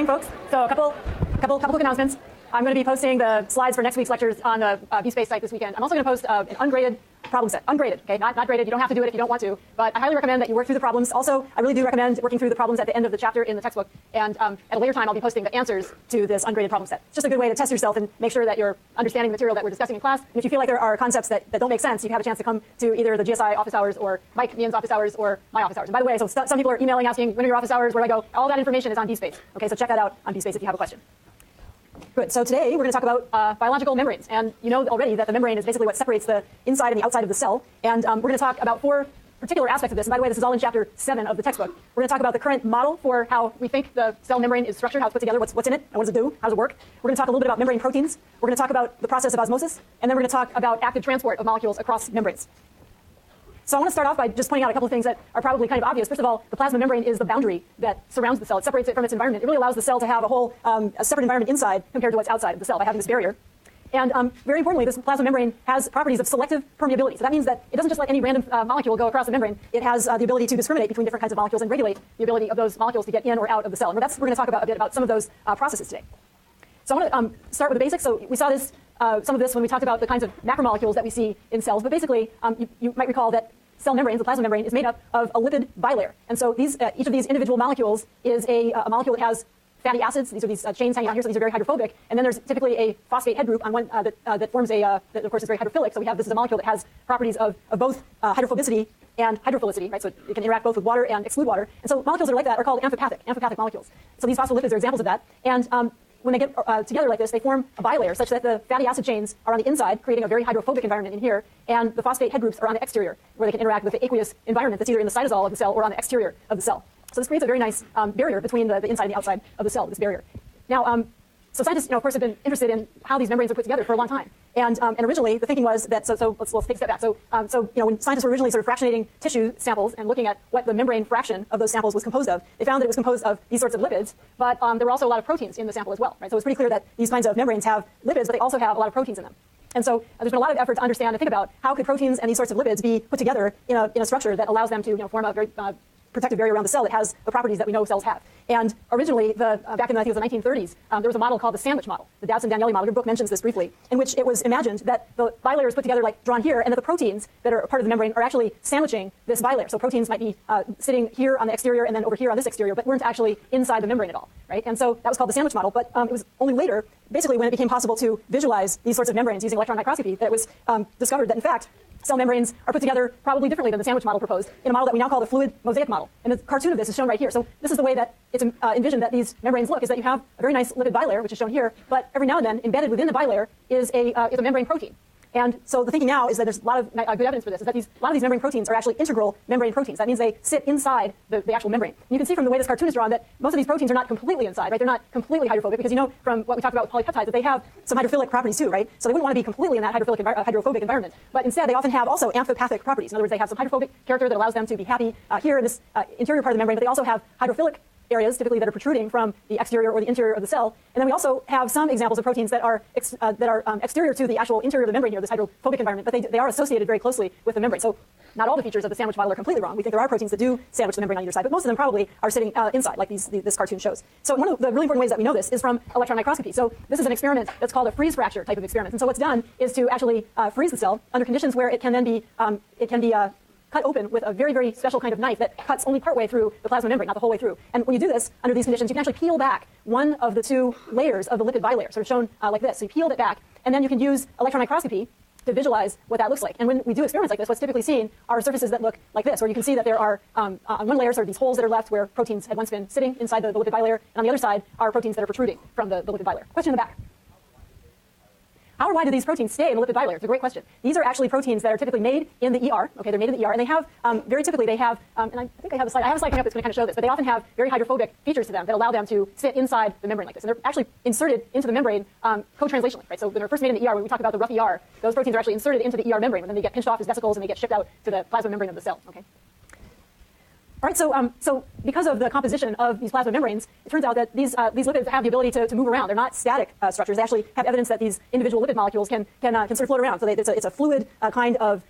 evening, folks. So a couple quick announcements. I'm going to be posting the slides for next week's lectures on the vSpace site this weekend. I'm also going to post an ungraded problem set. Ungraded, okay? Not graded. You don't have to do it if you don't want to. But I highly recommend that you work through the problems. Also, I really do recommend working through the problems at the end of the chapter in the textbook. And at a later time, I'll be posting the answers to this ungraded problem set. It's just a good way to test yourself and make sure that you're understanding the material that we're discussing in class. And if you feel like there are concepts that don't make sense, you have a chance to come to either the GSI office hours or Mike Meehan's office hours or my office hours. And by the way, so some people are emailing asking, when are your office hours? Where do I go? All that information is on vSpace. Okay, so check that out on vSpace if you have a question. Good. So today we're going to talk about biological membranes. And you know already that the membrane is basically what separates the inside and the outside of the cell. And we're going to talk about 4 particular aspects of this. And by the way, this is all in chapter 7 of the textbook. We're going to talk about the current model for how we think the cell membrane is structured, how it's put together, what's in it, and what does it do, how does it work. We're going to talk a little bit about membrane proteins. We're going to talk about the process of osmosis. And then we're going to talk about active transport of molecules across membranes. So I want to start off by just pointing out a couple of things that are probably kind of obvious. First of all, the plasma membrane is the boundary that surrounds the cell. It separates it from its environment. It really allows the cell to have a whole a separate environment inside compared to what's outside of the cell by having this barrier. And very importantly, this plasma membrane has properties of selective permeability. So that means that it doesn't just let any random molecule go across the membrane. It has the ability to discriminate between different kinds of molecules and regulate the ability of those molecules to get in or out of the cell. And we're going to talk about a bit about some of those processes today. So I want to start with the basics. So we saw this, some of this when we talked about the kinds of macromolecules that we see in cells. But basically, you might recall that cell membranes, the plasma membrane, is made up of a lipid bilayer. And so these, each of these individual molecules is a molecule that has fatty acids. These are these chains hanging out here, so these are very hydrophobic. And then there's typically a phosphate head group on one that forms that of course is very hydrophilic. So we have this is a molecule that has properties of both hydrophobicity and hydrophilicity, right? So it can interact both with water and exclude water. And so molecules that are like that are called amphipathic molecules. So these phospholipids are examples of that. And when they get together like this, they form a bilayer such that the fatty acid chains are on the inside, creating a very hydrophobic environment in here, and the phosphate head groups are on the exterior, where they can interact with the aqueous environment that's either in the cytosol of the cell or on the exterior of the cell. So this creates a very nice barrier between the inside and the outside of the cell, this barrier. Now, so scientists, of course, have been interested in how these membranes are put together for a long time. And originally, the thinking was that, so let's take a step back. So when scientists were originally sort of fractionating tissue samples and looking at what the membrane fraction of those samples was composed of, they found that it was composed of these sorts of lipids, but there were also a lot of proteins in the sample as well, right? So it's pretty clear that these kinds of membranes have lipids, but they also have a lot of proteins in them. And so there's been a lot of effort to understand and think about how could proteins and these sorts of lipids be put together in a structure that allows them to form a very protective barrier around the cell that has the properties that we know cells have. And originally, back in I think it was the 1930s, there was a model called the sandwich model, the Dodson-Danieli model. Your book mentions this briefly, in which it was imagined that the bilayer is put together like drawn here, and that the proteins that are part of the membrane are actually sandwiching this bilayer. So proteins might be sitting here on the exterior and then over here on this exterior, but weren't actually inside the membrane at all, right? And so that was called the sandwich model. But it was only later, basically when it became possible to visualize these sorts of membranes using electron microscopy, that it was discovered that in fact cell membranes are put together probably differently than the sandwich model proposed, in a model that we now call the fluid mosaic model. And the cartoon of this is shown right here. So this is the way that it's envisioned that these membranes look, is that you have a very nice lipid bilayer, which is shown here, but every now and then, embedded within the bilayer is a membrane protein. And so the thinking now is that there's a lot of good evidence for this, is that a lot of these membrane proteins are actually integral membrane proteins. That means they sit inside the actual membrane. And you can see from the way this cartoon is drawn that most of these proteins are not completely inside, right? They're not completely hydrophobic, because you know from what we talked about with polypeptides that they have some hydrophilic properties too, right? So they wouldn't want to be completely in that hydrophobic environment. But instead, they often have also amphipathic properties. In other words, they have some hydrophobic character that allows them to be happy here in this interior part of the membrane, but they also have hydrophilic areas typically that are protruding from the exterior or the interior of the cell. And then we also have some examples of proteins that are exterior to the actual interior of the membrane here, this hydrophobic environment, but they are associated very closely with the membrane. So not all the features of the sandwich model are completely wrong. We think there are proteins that do sandwich the membrane on either side, but most of them probably are sitting inside, like this cartoon shows. So one of the really important ways that we know this is from electron microscopy. So this is an experiment that's called a freeze fracture type of experiment. And so what's done is to actually freeze the cell under conditions where it can then be cut open with a very, very special kind of knife that cuts only partway through the plasma membrane, not the whole way through. And when you do this under these conditions, you can actually peel back one of the 2 layers of the lipid bilayer, sort of shown like this. So you peeled it back, and then you can use electron microscopy to visualize what that looks like. And when we do experiments like this, what's typically seen are surfaces that look like this, where you can see that there are, on one layer, sort of these holes that are left where proteins had once been sitting inside the lipid bilayer, and on the other side are proteins that are protruding from the lipid bilayer. Question in the back. How or why do these proteins stay in the lipid bilayer? It's a great question. These are actually proteins that are typically made in the ER. Okay, they're made in the ER, and they have, very typically they have, and I think I have a slide coming up that's going to kind of show this, but they often have very hydrophobic features to them that allow them to sit inside the membrane like this. And they're actually inserted into the membrane co-translationally, right? So when they're first made in the ER, when we talk about the rough ER, those proteins are actually inserted into the ER membrane, and then they get pinched off as vesicles and they get shipped out to the plasma membrane of the cell, okay? All right, so because of the composition of these plasma membranes, it turns out that these lipids have the ability to move around. They're not static structures. They actually have evidence that these individual lipid molecules can sort of float around. So it's a fluid kind of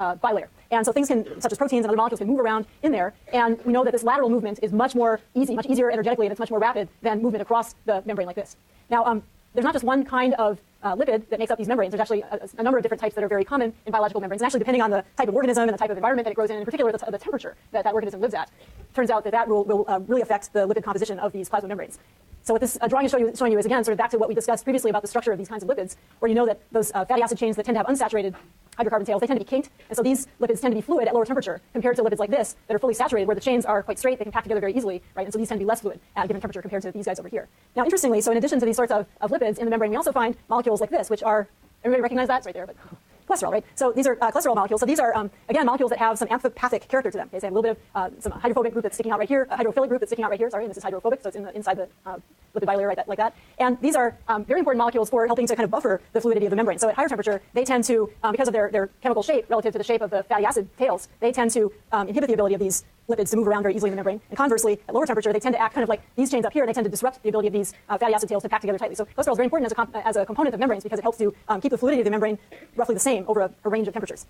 bilayer. And so things such as proteins and other molecules can move around in there. And we know that this lateral movement is much easier energetically, and it's much more rapid than movement across the membrane like this. Now, there's not just one kind of lipid that makes up these membranes. There's actually a number of different types that are very common in biological membranes. And actually, depending on the type of organism and the type of environment that it grows in particular the temperature that organism lives at, turns out that will really affect the lipid composition of these plasma membranes. So what this drawing is showing you is, again, sort of back to what we discussed previously about the structure of these kinds of lipids, where you know that those fatty acid chains that tend to have unsaturated hydrocarbon tails, they tend to be kinked, and so these lipids tend to be fluid at lower temperature compared to lipids like this that are fully saturated, where the chains are quite straight, they can pack together very easily, right? And so these tend to be less fluid at a given temperature compared to these guys over here. Now, interestingly, so in addition to these sorts of lipids in the membrane, we also find molecules like this, which are, everybody recognize that? It's right there, but cholesterol, right? So these are cholesterol molecules. So these are, again, molecules that have some amphipathic character to them. Okay, so they have a little bit of some hydrophobic group that's sticking out right here, a hydrophilic group that's sticking out right here. Sorry, and this is hydrophobic, so it's inside the lipid bilayer like that. And these are very important molecules for helping to kind of buffer the fluidity of the membrane. So at higher temperature, they tend to, because of their chemical shape relative to the shape of the fatty acid tails, they tend to inhibit the ability of these lipids to move around very easily in the membrane. And conversely, at lower temperature, they tend to act kind of like these chains up here, and they tend to disrupt the ability of these fatty acid tails to pack together tightly. So cholesterol is very important as a component of membranes because it helps to keep the fluidity of the membrane roughly the same over a range of temperatures.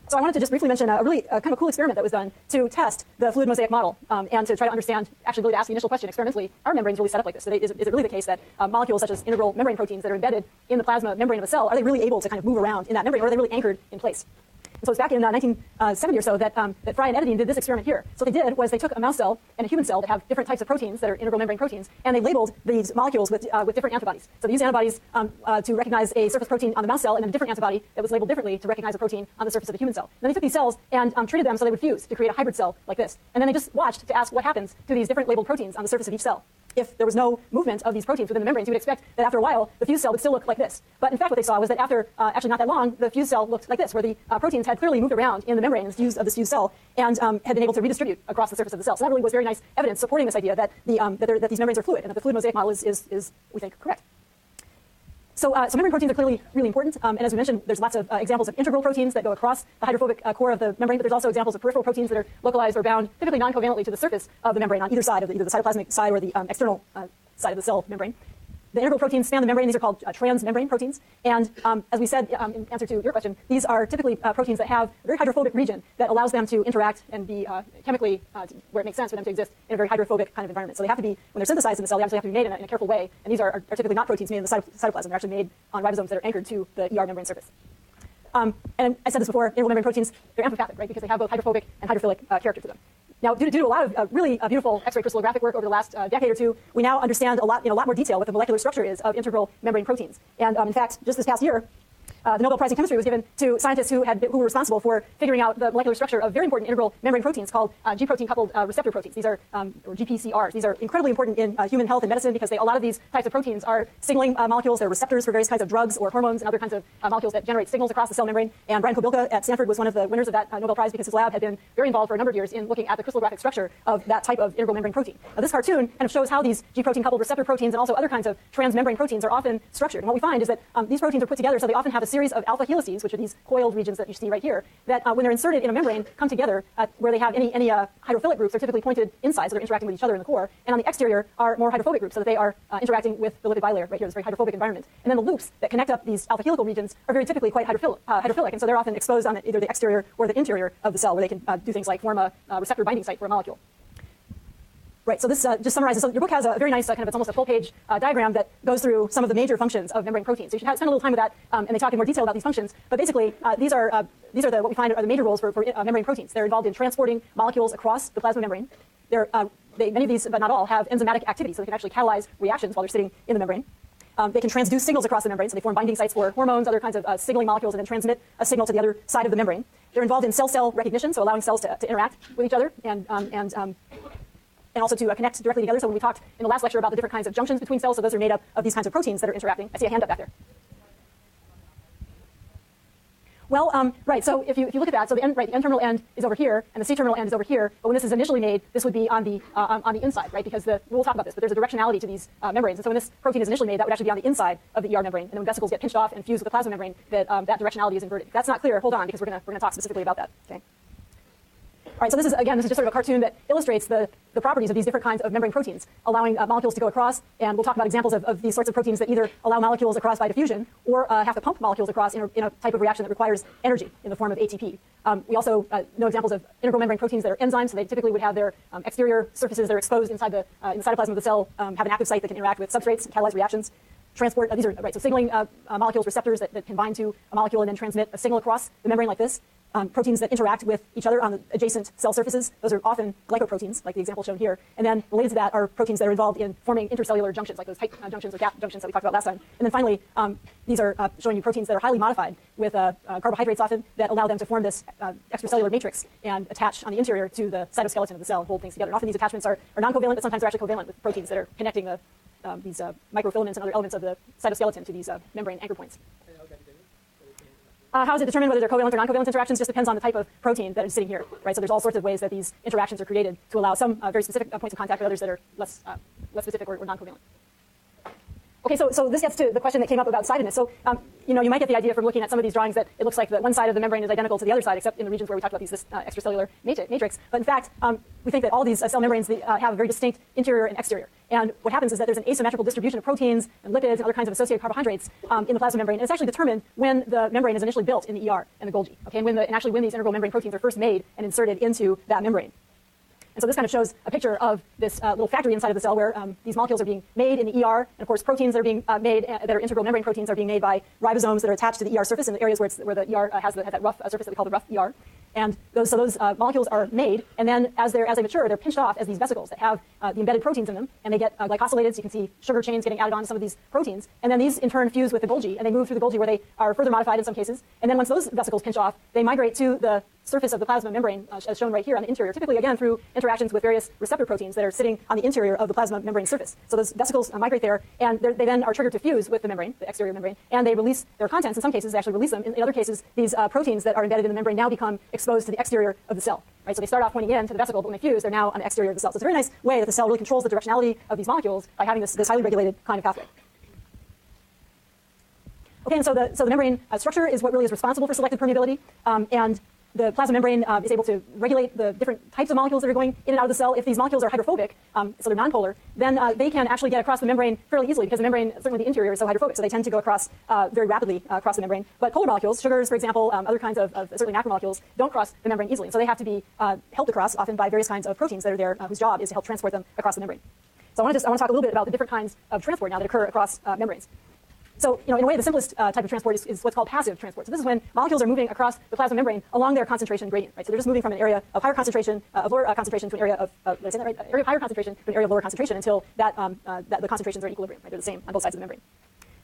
So I wanted to just briefly mention a really kind of a cool experiment that was done to test the fluid mosaic model and to try to understand, actually really to ask the initial question experimentally, are membranes really set up like this? So is it really the case that molecules such as integral membrane proteins that are embedded in the plasma membrane of a cell, are they really able to kind of move around in that membrane, or are they really anchored in place? And so it's back in 1970 or so that Fry and Edidine did this experiment here. So what they did was they took a mouse cell and a human cell that have different types of proteins that are integral membrane proteins, and they labeled these molecules with different antibodies. So they used antibodies to recognize a surface protein on the mouse cell, and then a different antibody that was labeled differently to recognize a protein on the surface of the human cell. And then they took these cells and treated them so they would fuse to create a hybrid cell like this. And then they just watched to ask what happens to these different labeled proteins on the surface of each cell. If there was no movement of these proteins within the membranes, you would expect that after a while, the fused cell would still look like this. But in fact, what they saw was that after actually not that long, the fused cell looked like this, where the proteins had clearly moved around in the membrane of this fused cell and had been able to redistribute across the surface of the cell. So that really was very nice evidence supporting this idea that that these membranes are fluid, and that the fluid mosaic model is we think, correct. So membrane proteins are clearly really important, and as we mentioned, there's lots of examples of integral proteins that go across the hydrophobic core of the membrane, but there's also examples of peripheral proteins that are localized or bound typically non-covalently to the surface of the membrane on either side of either the cytoplasmic side or the external side of the cell membrane. The integral proteins span the membrane. These are called transmembrane proteins. And as we said in answer to your question, these are typically proteins that have a very hydrophobic region that allows them to interact and be chemically, where it makes sense for them to exist in a very hydrophobic kind of environment. So they have to be, when they're synthesized in the cell, they actually have to be made in a careful way. And these are typically not proteins made in the cytoplasm. They're actually made on ribosomes that are anchored to the ER membrane surface. And I said this before, integral membrane proteins, they're amphipathic, right, because they have both hydrophobic and hydrophilic character to them. Now, due to a lot of really beautiful X-ray crystallographic work over the last decade or two, we now understand a lot more detail what the molecular structure is of integral membrane proteins. And in fact, just this past year, the Nobel Prize in Chemistry was given to scientists who were responsible for figuring out the molecular structure of very important integral membrane proteins called G-protein coupled receptor proteins. These are, or GPCRs. These are incredibly important in human health and medicine because a lot of these types of proteins are signaling molecules. They're receptors for various kinds of drugs or hormones and other kinds of molecules that generate signals across the cell membrane. And Brian Kobilka at Stanford was one of the winners of that Nobel Prize because his lab had been very involved for a number of years in looking at the crystallographic structure of that type of integral membrane protein. Now, this cartoon kind of shows how these G-protein coupled receptor proteins and also other kinds of transmembrane proteins are often structured. And what we find is that these proteins are put together so they often have a series of alpha helices, which are these coiled regions that you see right here, that when they're inserted in a membrane, come together where they have any hydrophilic groups are typically pointed inside, so they're interacting with each other in the core, and on the exterior are more hydrophobic groups, so that they are interacting with the lipid bilayer right here, this very hydrophobic environment. And then the loops that connect up these alpha helical regions are very typically quite hydrophilic, and so they're often exposed on either the exterior or the interior of the cell, where they can do things like form a receptor binding site for a molecule. Right, so this just summarizes. So your book has a very nice it's almost a full-page diagram that goes through some of the major functions of membrane proteins. So you should spend a little time with that, and they talk in more detail about these functions. But basically, these are what we find are the major roles for membrane proteins. They're involved in transporting molecules across the plasma membrane. Many of these, but not all, have enzymatic activity, so they can actually catalyze reactions while they're sitting in the membrane. They can transduce signals across the membrane, so they form binding sites for hormones, other kinds of signaling molecules, and then transmit a signal to the other side of the membrane. They're involved in cell-cell recognition, so allowing cells to interact with each other and also to connect directly together. So when we talked in the last lecture about the different kinds of junctions between cells, so those are made up of these kinds of proteins that are interacting. I see a hand up back there. Well, right, so if you look at that, so the N-terminal end is over here, and the C-terminal end is over here, but when this is initially made, this would be on the inside, right, because we'll talk about this, but there's a directionality to these membranes, and so when this protein is initially made, that would actually be on the inside of the ER membrane, and then when vesicles get pinched off and fused with the plasma membrane, that directionality is inverted. If that's not clear, hold on, because we're going to talk specifically about that, okay? All right, so this is just sort of a cartoon that illustrates the properties of these different kinds of membrane proteins, allowing molecules to go across. And we'll talk about examples of these sorts of proteins that either allow molecules across by diffusion or have to pump molecules across in a type of reaction that requires energy in the form of ATP. We also know examples of integral membrane proteins that are enzymes, so they typically would have their exterior surfaces that are exposed inside the cytoplasm of the cell, have an active site that can interact with substrates and catalyze reactions. Transport, these are, right, so signaling molecules, receptors that can bind to a molecule and then transmit a signal across the membrane like this. Proteins that interact with each other on the adjacent cell surfaces. Those are often glycoproteins, like the example shown here. And then related to that are proteins that are involved in forming intercellular junctions, like those tight junctions or gap junctions that we talked about last time. And then finally, these are showing you proteins that are highly modified with carbohydrates often that allow them to form this extracellular matrix and attach on the interior to the cytoskeleton of the cell and hold things together. And often these attachments are non-covalent, but sometimes they're actually covalent with proteins that are connecting these microfilaments and other elements of the cytoskeleton to these membrane anchor points. How is it determined whether they're covalent or non-covalent interactions? Just depends on the type of protein that is sitting here, right? So there's all sorts of ways that these interactions are created to allow some very specific points of contact, but others that are less specific or non-covalent. Okay, so this gets to the question that came up about sidedness. So, you might get the idea from looking at some of these drawings that it looks like that one side of the membrane is identical to the other side, except in the regions where we talked about this extracellular matrix. But in fact, we think that all these cell membranes have a very distinct interior and exterior. And what happens is that there's an asymmetrical distribution of proteins and lipids and other kinds of associated carbohydrates in the plasma membrane. And it's actually determined when the membrane is initially built in the ER and the Golgi. Okay, and actually when these integral membrane proteins are first made and inserted into that membrane. And so this kind of shows a picture of this little factory inside of the cell where these molecules are being made in the ER. And of course, proteins that are being made that are integral membrane proteins are being made by ribosomes that are attached to the ER surface in the areas where the ER has that rough surface that we call the rough ER. And those molecules are made, and then as they mature, they're pinched off as these vesicles that have the embedded proteins in them, and they get glycosylated. So you can see sugar chains getting added on to some of these proteins, and then these in turn fuse with the Golgi, and they move through the Golgi where they are further modified in some cases. And then once those vesicles pinch off, they migrate to the surface of the plasma membrane, as shown right here on the interior, typically again through interactions with various receptor proteins that are sitting on the interior of the plasma membrane surface. So those vesicles migrate there, and they then are triggered to fuse with the membrane, the exterior membrane, and they release their contents. In some cases, they actually release them. In other cases, these proteins that are embedded in the membrane now become exposed to the exterior of the cell. Right? So they start off pointing in to the vesicle, but when they fuse, they're now on the exterior of the cell. So it's a very nice way that the cell really controls the directionality of these molecules by having this highly regulated kind of pathway. Okay, and so the membrane structure is what really is responsible for selective permeability, and the plasma membrane is able to regulate the different types of molecules that are going in and out of the cell. If these molecules are hydrophobic, so they're nonpolar, then they can actually get across the membrane fairly easily because the membrane, certainly the interior, is so hydrophobic. So they tend to go across very rapidly across the membrane. But polar molecules, sugars, for example, other kinds of certainly macromolecules, don't cross the membrane easily. And so they have to be helped across often by various kinds of proteins that are there whose job is to help transport them across the membrane. So I want to talk a little bit about the different kinds of transport now that occur across membranes. So, in a way, the simplest type of transport is what's called passive transport. So this is when molecules are moving across the plasma membrane along their concentration gradient, right? So they're just moving from an area of higher concentration, of lower concentration to an area of, did I say that right? Area of higher concentration to an area of lower concentration until that the concentrations are in equilibrium, right? They're the same on both sides of the membrane.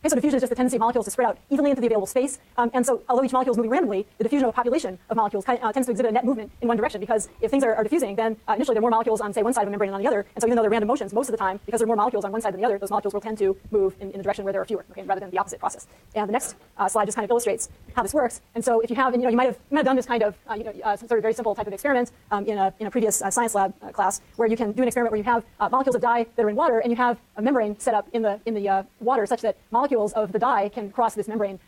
Okay, so diffusion is just the tendency of molecules to spread out evenly into the available space. And so although each molecule is moving randomly, the diffusion of a population of molecules tends to exhibit a net movement in one direction, because if things are diffusing, then initially there are more molecules on, say, one side of the membrane than on the other. And so even though they're random motions, most of the time, because there are more molecules on one side than the other, those molecules will tend to move in the direction where there are fewer, okay, rather than the opposite process. And the next slide just kind of illustrates how this works. And so if you have, you might have done this kind of, some sort of very simple type of experiment in a previous science lab class, where you can do an experiment where you have molecules of dye that are in water, and you have a membrane set up in the water such that molecules of the dye can cross this membrane.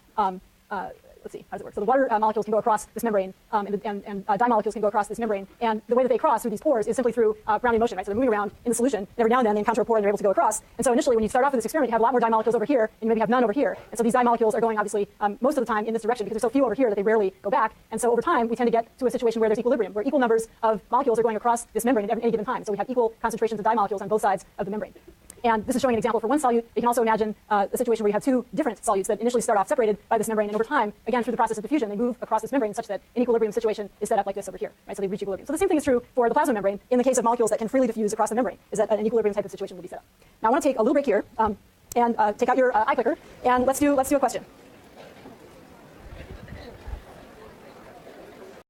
Let's see, how does it work? So the water molecules can go across this membrane, and dye molecules can go across this membrane. And the way that they cross through these pores is simply through Brownian motion, right? So they're moving around in the solution. And every now and then they encounter a pore and they're able to go across. And so initially, when you start off with this experiment, you have a lot more dye molecules over here, and you maybe have none over here. And so these dye molecules are going, obviously, most of the time in this direction, because there's so few over here that they rarely go back. And so over time, we tend to get to a situation where there's equilibrium, where equal numbers of molecules are going across this membrane at any given time. So we have equal concentrations of dye molecules on both sides of the membrane. And this is showing an example for one solute. You can also imagine a situation where you have two different solutes that initially start off separated by this membrane, and over time, again, through the process of diffusion, they move across this membrane such that an equilibrium situation is set up like this over here, right? So they reach equilibrium. So the same thing is true for the plasma membrane in the case of molecules that can freely diffuse across the membrane, is that an equilibrium type of situation will be set up. Now I want to take a little break here and take out your eye clicker, and let's do a question.